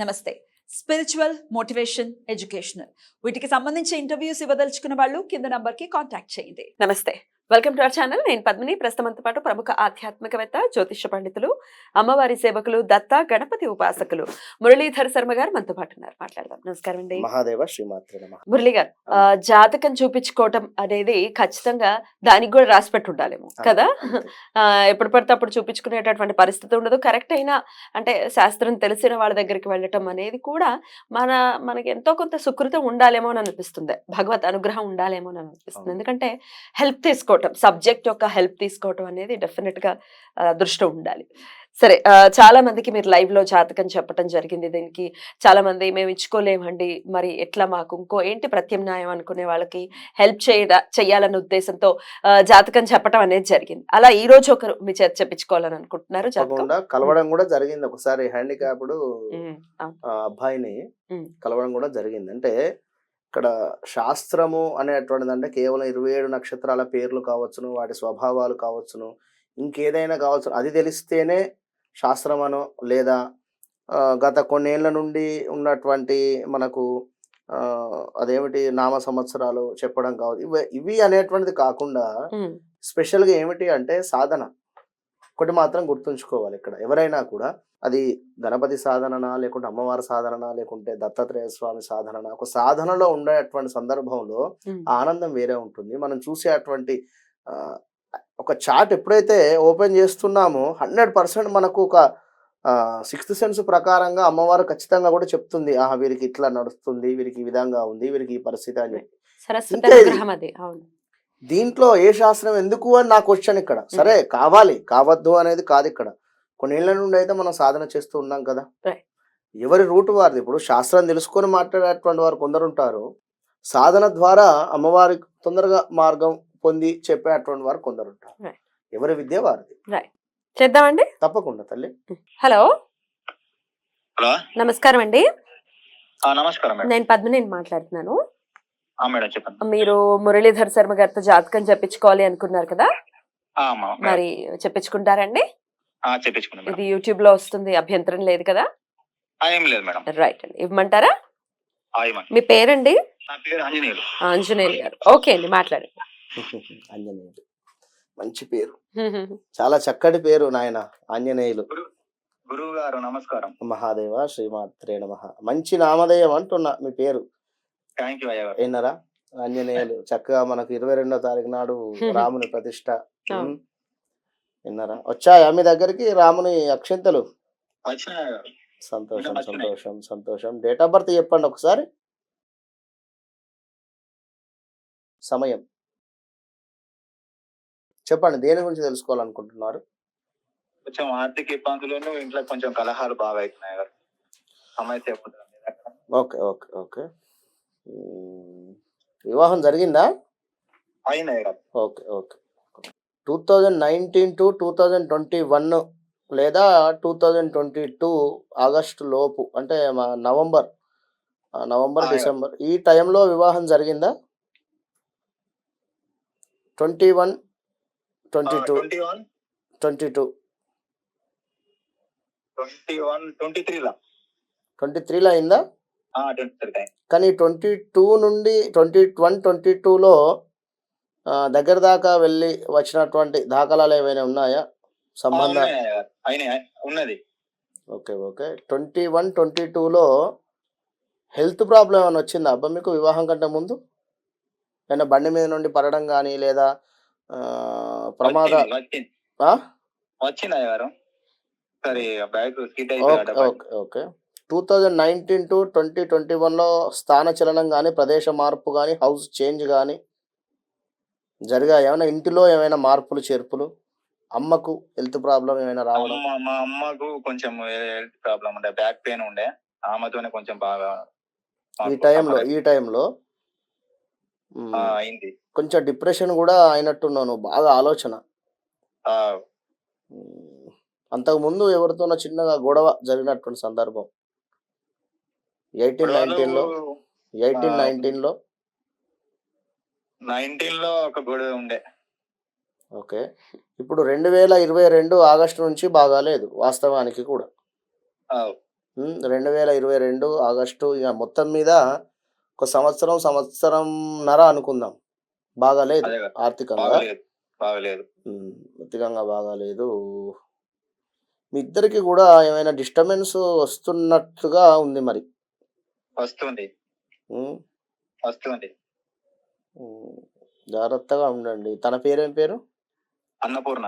నమస్తే. Spiritual, motivation, educational వీటికి సంబంధించి ఇంటర్వ్యూస్ ఇవ్వదలుచుకున్న వాళ్ళు కింద నంబర్కి కాంటాక్ట్ చేయండి. నమస్తే, వెల్కమ్ టు అవర్ ఛానల్. నేను పద్మిని. ప్రస్తుతంతో పాటు ప్రముఖ ఆధ్యాత్మికవేత్త, జ్యోతిష పండితులు, అమ్మవారి సేవకులు, దత్త గణపతి ఉపాసకులు మురళీధర్ శర్మ గారు మనతో పాటు ఉన్నారు. మాట్లాడదాం. నమస్కారం అండి. మహాదేవ శ్రీమాత్రే నమః. మురళి గారు, జాతకం చూపించుకోవటం అనేది ఖచ్చితంగా దానికి కూడా రాసి పెట్టి ఉండాలేమో కదా. ఎప్పుడు పడితే అప్పుడు చూపించుకునేటటువంటి పరిస్థితి ఉండదు. కరెక్ట్ అయినా అంటే శాస్త్రం తెలిసిన వాళ్ళ దగ్గరికి వెళ్ళటం అనేది కూడా మనకి ఎంతో కొంత సుకృతం ఉండాలేమో అని అనిపిస్తుంది. భగవత్ అనుగ్రహం ఉండాలేమో అని అనిపిస్తుంది. ఎందుకంటే హెల్ప్ తీసుకోవటం, సబ్జెక్ట్ యొక్క హెల్ప్ తీసుకోవటం అనేది డెఫినెట్ గా అదృష్టం ఉండాలి. సరే, చాలా మందికి మీరు లైవ్ లో జాతకం చెప్పడం జరిగింది. దీనికి చాలా మంది మేము ఇచ్చుకోలేమండి, మరి ఎట్లా, మాకు ఇంకో ఏంటి ప్రత్యామ్నాయం అనుకునే వాళ్ళకి హెల్ప్ చెయ్యాలన్న ఉద్దేశంతో జాతకం చెప్పడం అనేది జరిగింది. అలా ఈ రోజు ఒకరు మీ చేత చెప్పించుకోవాలని అనుకుంటున్నారు. కలవడం కూడా జరిగింది. ఒకసారి హ్యాండిక్యాప్డ్ అబ్బాయిని కలవడం కూడా జరిగింది. అంటే ఇక్కడ శాస్త్రము అనేటువంటిది అంటే కేవలం 27 నక్షత్రాల పేర్లు కావచ్చును, వాటి స్వభావాలు కావచ్చును, ఇంకేదైనా కావచ్చు, అది తెలిస్తేనే శాస్త్రమనో లేదా గత కొన్నేళ్ల నుండి ఉన్నటువంటి మనకు అదేమిటి నామ సంవత్సరాలు చెప్పడం కావచ్చు, ఇవి అనేటువంటిది కాకుండా స్పెషల్గా ఏమిటి అంటే సాధన. ఒకటి మాత్రం గుర్తుంచుకోవాలి, ఇక్కడ ఎవరైనా కూడా అది గణపతి సాధననా, లేకుంటే అమ్మవారి సాధననా, లేకుంటే దత్తాత్రేయ స్వామి సాధననా, ఒక సాధనలో ఉండేటువంటి సందర్భంలో ఆనందం వేరే ఉంటుంది. మనం చూసేటువంటి ఒక చార్ట్ ఎప్పుడైతే ఓపెన్ చేస్తున్నామో 100% మనకు ఒక 6th సెన్స్ ప్రకారంగా అమ్మవారు ఖచ్చితంగా కూడా చెప్తుంది, వీరికి ఇట్లా నడుస్తుంది, వీరికి ఈ విధంగా ఉంది, వీరికి ఈ పరిస్థితి అని చెప్పి. దీంట్లో ఏ శాస్త్రం ఎందుకు అని నా క్వశ్చన్ ఇక్కడ. సరే, కావాలి కావద్దు అనేది కాదు ఇక్కడ. కొన్నేళ్ల నుండి అయితే మనం సాధన చేస్తూ ఉన్నాం కదా. ఎవరి రూట్ వారిది. ఇప్పుడు శాస్త్రం తెలుసుకొని మాట్లాడేటువంటి వారు కొందరు ఉంటారు, సాధన ద్వారా అమ్మవారి తొందరగా మార్గం పొంది చెప్పేటువంటి వారు కొందరు ఉంటారు. ఎవరి విద్య వారిది. చేద్దామండి, తప్పకుండా తల్లి. హలో హలో, నమస్కారం అండి. నమస్కారం. నేను పద్మిని మాట్లాడుతున్నాను. మేడం చెప్పండి. మీరు మురళీధర్ శర్మ గారితో జాతకం చెప్పించుకోవాలి అనుకున్నారు కదా, మరి చెప్పించుకుంటారండి? చెప్పించుకుంటాం. ఇది యూట్యూబ్ లో వస్తుంది, అభ్యంతరం లేదు కదా? ఏం లేదు మేడం. రైట్ అండి, ఇవ్వమంటారా? మీ పేరండి? నా పేరు ఆంజనేయులు. ఆంజనేయులు గారు. ఓకే అండి, మాట్లాడండి. ఆంజనేయులు మంచి పేరు, చాలా చక్కటి పేరు నాయన ఆంజనేయులు. గురువు గారు నమస్కారం. మహాదేవ శ్రీమాత్రే నమః. మంచి నామధేయం అంటున్నా మీ పేరు. థ్యాంక్ యూ అయ్యా. విన్నారా? ఆంజనేయులు చక్కగా మనకు 22వ తారీఖు నాడు రాముని ప్రతిష్ట. విన్నారా? వచ్చాయా మీ దగ్గరికి రాముని అక్షింతలు? సంతోషం సంతోషం సంతోషం. డేట్ ఆఫ్ బర్త్ చెప్పండి ఒకసారి, సమయం చెప్పండి. దేని గురించి తెలుసుకోవాలనుకుంటున్నారు? కొంచెం ఆర్థిక ఇబ్బందులను, ఇంట్లో కొంచెం కలహాలు బాగా అవుతున్నాయి గారు. సమస్య. Okay okay okay. వివాహం జరిగిందా? అయినాయి. Okay okay. 2019 to 2021 లేదా 2022 ఆగస్టు లోపు, అంటే నవంబర్ డిసెంబర్ ఈ టైంలో వివాహం జరిగిందా? 21, 22, 22, 23లో అయిందా? కానీ 22 నుండి 21, 22లో దగ్గర దాకా వెళ్ళి వచ్చినటువంటి దాఖలాలు ఏమైనా ఉన్నాయా? సంబంధం ఉన్నది. Okay okay. 21, 22లో హెల్త్ ప్రాబ్లం ఏమైనా వచ్చిందా అబ్బా మీకు వివాహం కంటే ముందు? ఏమైనా బండి మీద నుండి పడడం కానీ, లేదా ప్రమాద? ఓకే. 2019 to 2021లో స్థాన చలనం కానీ, ప్రదేశ మార్పు కానీ, హౌస్ చేంజ్ కానీ జరిగా? ఏమైనా ఇంటిలో ఏమైనా మార్పులు చేర్పులు? అమ్మకు హెల్త్ ప్రాబ్లం ఏమైనా రావడం? మా అమ్మకు కొంచెం హెల్త్ ప్రాబ్లం ఉండే, బ్యాక్ పెయిన్ ఉండే, ఆమెతోనే కొంచెం బాగా ఈ టైంలో అయింది. కొంచెం డిప్రెషన్ కూడా అయినట్టున్నాను, బాగా ఆలోచన. అంతకు ముందు ఎవరితోనో చిన్నగా గొడవ జరిగినటువంటి సందర్భం 19లో ఒక గొడవ ఉండే. ఓకే. ఇప్పుడు 2022 ఆగస్టు నుంచి బాగాలేదు వాస్తవానికి కూడా. 2022 ఆగస్టు ఇక మొత్తం మీద ఒక సంవత్సరంన్నర అనుకుందాం. బాగాలేదు అదే కదా, ఆర్థికంగా. బాగలేదు బాగలేదు. ఆర్థికంగా బాగాలేదు. మీ ఇద్దరికి కూడా ఏమైనా డిస్టర్బెన్స్ వస్తున్నట్టుగా ఉంది మరి. వస్తుంది ఉమ్, వస్తుంది. ఉమ్, జాగ్రత్తగా ఉండండి. తన పేరేం పేరు? అన్నపూర్ణ.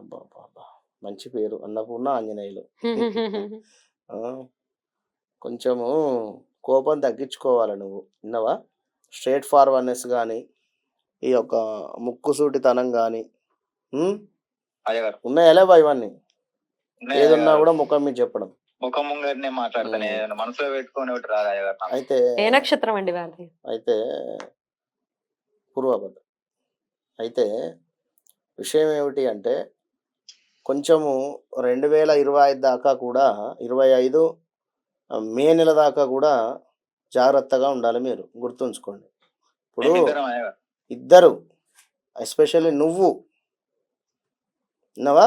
అబ్బా అబ్బా అబ్బా, మంచి పేరు, అన్నపూర్ణ ఆంజనేయులు. ఆ, కొంచెము కోపం తగ్గించుకోవాలి నువ్వు, విన్నావా? స్ట్రేట్ ఫార్వర్డ్నెస్ కానీ, ఈ యొక్క ముక్కుసూటితనం కానీ అయ్యగారు ఉన్నాయా లేవా ఇవన్నీ? ఉన్నాయి ఏదున్నా అయ్యగారు. కూడా ముఖం మీద చెప్పడం. ముఖం ముంగరనే మాట్లాడతాను, ఉమ్, ఏదైనా మనసులో పెట్టుకొని ఒకటి రాదు అయ్యగారు నాకు. అయితే ఏ నక్షత్రం అండి వారిది? అయితే పూర్వపద. అయితే విషయం ఏమిటి అంటే కొంచెము 2025 దాకా కూడా 25 మే నెల దాకా కూడా జాగ్రత్తగా ఉండాలి. మీరు గుర్తుంచుకోండి. ఇప్పుడు మేమిద్దరం అయ్యగారు. ఇద్దరు, ఎస్పెషల్లీ నువ్వు, విన్నావా?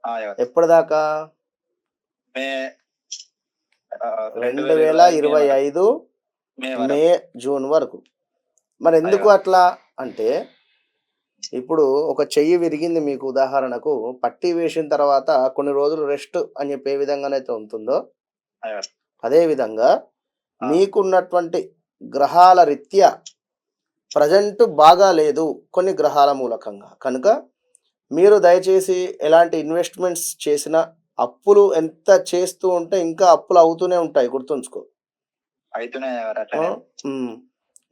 అయ్యగారు ఎప్పటిదాకా? మే 2025 మే మే వరకు. జూన్ వరకు. మరి ఎందుకు అయ్యగారు. అట్లా అంటే ఇప్పుడు ఒక చెయ్యి విరిగింది మీకు, ఉదాహరణకు పట్టి వేసిన తర్వాత కొన్ని రోజులు రెస్ట్ అని చెప్పి ఏ విధంగానైతే ఉంటుందో అయ్యగారు. అదే విధంగా ఆ. మీకున్నటువంటి గ్రహాల రీత్యా ప్రజెంట్ బాగా లేదు కొన్ని గ్రహాల మూలకంగా. కనుక మీరు దయచేసి ఎలాంటి ఇన్వెస్ట్మెంట్స్ చేసినా అప్పులు ఎంత చేస్తూ ఉంటే ఇంకా అప్పులు అవుతూనే ఉంటాయి, గుర్తుంచుకో. అవుతున్నాయి అయ్యగారు ఆ, అట్లనే.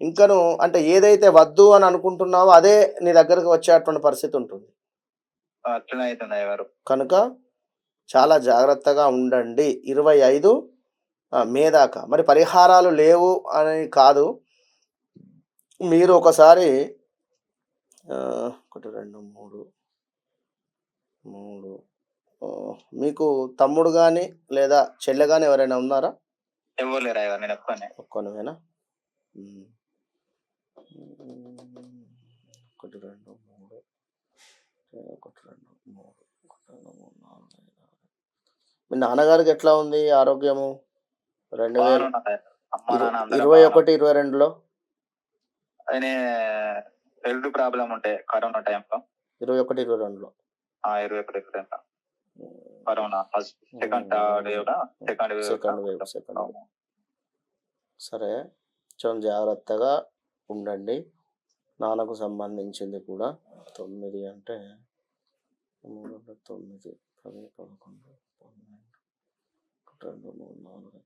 ఇంకను అంటే ఏదైతే వద్దు అని అనుకుంటున్నావో అదే నీ దగ్గరకు వచ్చేటువంటి పరిస్థితి ఉంటుంది. అట్లనే అవుతుంది అయ్యగారు. కనుక చాలా జాగ్రత్తగా ఉండండి 25 మే దాకా. మరి పరిహారాలు లేవు అని కాదు, మీరు ఒకసారి 1 2 3 3 మీకు తమ్ముడు కానీ లేదా చెల్లె కానీ ఎవరైనా ఉన్నారా? ఎవరు లేరు అయ్యగారు, నేను ఒక్కనే. ఒక్కనువేనా? 1 2 3 1 2 3 1 2 3 4 5 6. మీ నాన్నగారికి ఎట్లా ఉంది ఆరోగ్యము? బాగానే ఉన్నారు అయ్యగారు. అమ్మ నాన్న అందరం 2021 22లో ఆయన హెల్త్ ప్రాబ్లం ఉంటే కరోనా టైంలో. 21 22లో 21 టైంలో corona first second wave second wave. సరే, కొంచెం జాగ్రత్తగా ఉండండి. నాన్నకు సంబంధించింది కూడా 9 అంటే 3 9 10 11 12 2 3 4.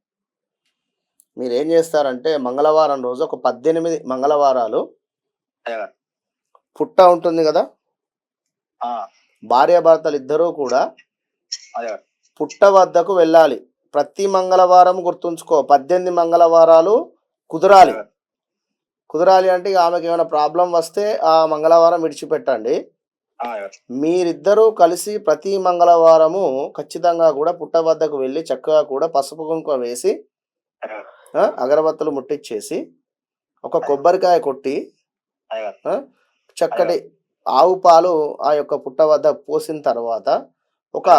మీరు ఏం చేస్తారంటే మంగళవారం రోజు ఒక 18 మంగళవారాలు అయ్యగారు. పుట్ట ఉంటుంది కదా, ఆ, భార్యాభర్తలు ఇద్దరూ కూడా అయ్యగారు. పుట్ట వద్దకు వెళ్ళాలి. ప్రతి మంగళవారం గుర్తుంచుకో, 18 మంగళవారాలు కుదరాలి. అయ్యగారు. కుదరాలి అంటే ఇక ఆమెకి ఏమైనా ప్రాబ్లం వస్తే ఆ మంగళవారం విడిచిపెట్టండి. అయ్యగారు. మీరిద్దరూ కలిసి ప్రతి మంగళవారము ఖచ్చితంగా కూడా పుట్ట వద్దకు వెళ్ళి చక్కగా కూడా పసుపు కుంకుమ వేసి అయ్యగారు. అగరబత్తులు ముట్టించేసి ఒక కొబ్బరికాయ కొట్టి అయ్యగారు. చక్కటి ఆవు పాలు ఆ యొక్క పుట్ట వద్ద పోసిన తర్వాత ఒక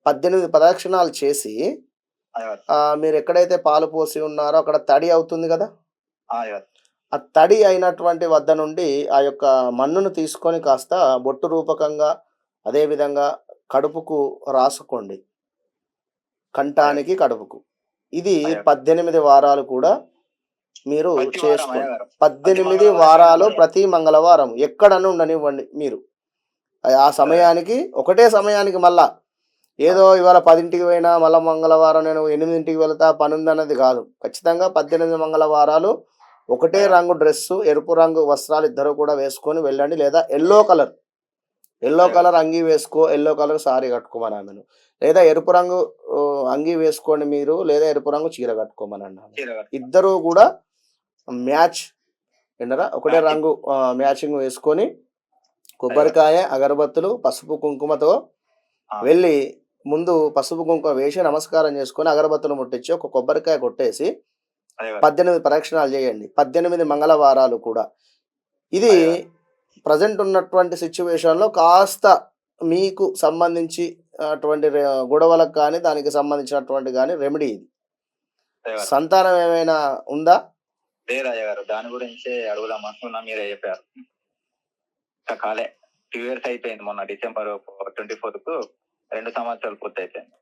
18 ప్రదక్షిణాలు చేసి అయ్యగారు. మీరు ఎక్కడైతే పాలు పోసి ఉన్నారో అక్కడ తడి అవుతుంది కదా, అయ్యగారు. ఆ తడి అయినటువంటి వద్ద నుండి ఆ యొక్క మన్నును తీసుకొని కాస్త బొట్టు రూపకంగా అదేవిధంగా కడుపుకు రాసుకోండి, కంఠానికి కడుపుకు. ఇది 18 వారాలు కూడా మీరు ప్రతి వారం చేసుకోండి. అయ్యగారు. 18 వారాలు ప్రతి మంగళవారం ఎక్కడన్నా ఉండనివ్వండి. మీరు ఆ సమయానికి ఒకటే సమయానికి మళ్ళా ఏదో ఇవాళ 10ంటికి పోయినా మళ్ళీ మంగళవారం నేను 8ంటికి వెళ్తా పని ఉందన్నది కాదు. ఖచ్చితంగా 18 మంగళవారాలు ఒకటే రంగు డ్రెస్సు, ఎరుపు రంగు వస్త్రాలు ఇద్దరు కూడా వేసుకొని వెళ్ళండి. లేదా ఎల్లో కలర్ అంగీ వేసుకో, ఎల్లో కలర్ సారీ కట్టుకోమని ఆమెను, లేదా ఎరుపు రంగు అంగీ వేసుకోండి మీరు, లేదా ఎరుపు రంగు చీర కట్టుకోమని అన్నాను. ఇద్దరు కూడా మ్యాచ్ ఏంటరా ఒకటే రంగు మ్యాచింగ్ వేసుకొని కొబ్బరికాయ అగరబత్తులు పసుపు కుంకుమతో వెళ్ళి ముందు పసుపు కుంకుమ వేసి నమస్కారం చేసుకొని అగరబత్తులు ముట్టించి ఒక కొబ్బరికాయ కొట్టేసి 18 ప్రదక్షిణాలు చేయండి. 18 మంగళవారాలు కూడా. ఇది ప్రజెంట్ ఉన్నటువంటి సిచ్యువేషన్లో కాస్త మీకు సంబంధించి అటువంటి గొడవలకు కానీ దానికి సంబంధించినటువంటి కానీ రెమెడీ ఇది. అయ్యగారు. సంతానం ఏమైనా ఉందా? లేదు అయ్యగారు, దాని గురించి అడుగుదాం అనుకున్నా, మీరే చెప్పారు. ఇంకా కాలే 2 years అయిపోయింది, మొన్న December 24th 2 సంవత్సరాలు పూర్తి అయిపోయింది.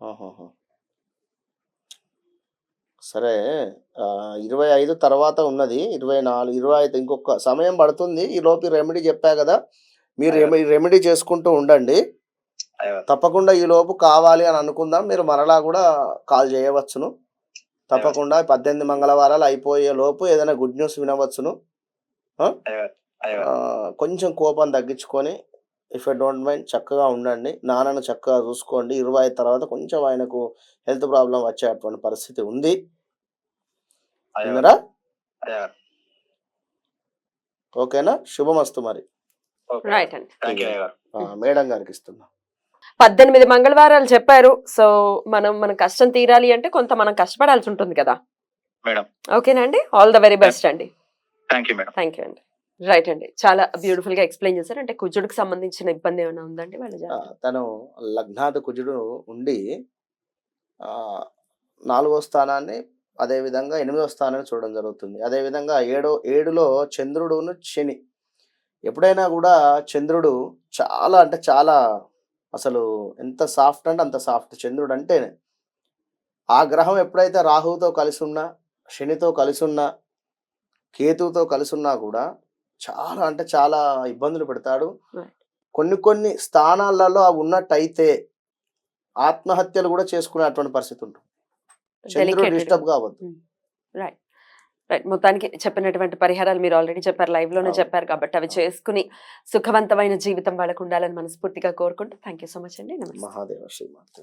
ఆహాహా. సరే 25 తర్వాత ఉన్నది, 24, 25 ఇంకొక సమయం పడుతుంది. ఈ లోపు రెమెడీ చెప్పా కదా, మీరు రెమెడీ చేసుకుంటూ ఉండండి. అయ్యగారు. తప్పకుండా ఈ లోపు కావాలి అని అనుకుందాం. మీరు మరలా కూడా కాల్ చేయవచ్చును. తప్పకుండా 18 మంగళవారాలు అయిపోయే లోపు ఏదైనా గుడ్ న్యూస్ వినవచ్చును. అయ్యగారు. అయ్యగారు. కొంచెం కోపం తగ్గించుకొని ఇఫ్ ఐ డోంట్ మైండ్ చక్కగా ఉండండి. నాన్నను చక్కగా చూసుకోండి. 25 తర్వాత కొంచెం ఆయనకు హెల్త్ ప్రాబ్లం వచ్చేటువంటి పరిస్థితి ఉంది. అయ్యగారు. విన్నరా? అయ్యగారు. ఓకేనా? శుభమస్తు మరి. ఓకే. రైట్ అండి. థ్యాంక్ యూ అయ్యగారు. మేడం గారికి ఇస్తున్నా. 18 మంగళవారాలు చెప్పారు. సో మన కష్టం తీరాలి అంటే కొంత మనం కష్టపడాల్సి ఉంటుంది కదా మేడం. ఓకేనా అండి? ఆల్ ద వెరీ బెస్ట్ అండి. Thank you madam. Thank you అండి. రైట్ అండి, చాలా బ్యూటిఫుల్ గా ఎక్స్ప్లెయిన్ చేశారు. అంటే కుజుడికి సంబంధించిన ఇబ్బంది ఏమైనా ఉందండి వాళ్ళ జాతకంలో? తను లగ్నాథ కుజుడు ఉండి 4వ స్థానాన్ని, అదేవిధంగా 8వ స్థానాన్ని చూడడం జరుగుతుంది. అదేవిధంగా 7లో చంద్రుడును శని. ఎప్పుడైనా కూడా చంద్రుడు చాలా అంటే చాలా అసలు ఎంత సాఫ్ట్ అంటే అంత సాఫ్ట్ చంద్రుడు అంటేనే. ఆ గ్రహం ఎప్పుడైతే రాహువుతో కలిసి ఉన్నా, శనితో కలిసి ఉన్నా, కేతువుతో కలిసి ఉన్నా కూడా చాలా అంటే చాలా ఇబ్బందులు పెడతాడు. కొన్ని స్థానాలలో అవి ఉన్నట్టయితే ఆత్మహత్యలు కూడా చేసుకునేటువంటి పరిస్థితి ఉంటుంది. చంద్రుడు డిస్టర్బ్ కావద్దు. Right right. మొత్తానికి చెప్పినటువంటి పరిహారాలు మీరు ఆల్రెడీ చెప్పారు, లైవ్ లోనే చెప్పారు కాబట్టి అవి చేసుకుని సుఖవంతమైన జీవితం వాళ్ళకు ఉండాలని మనస్ఫూర్తిగా కోరుకుంటూ థ్యాంక్ యూ సో మచ్ అండి. నమస్తే. మహాదేవ శ్రీమాత.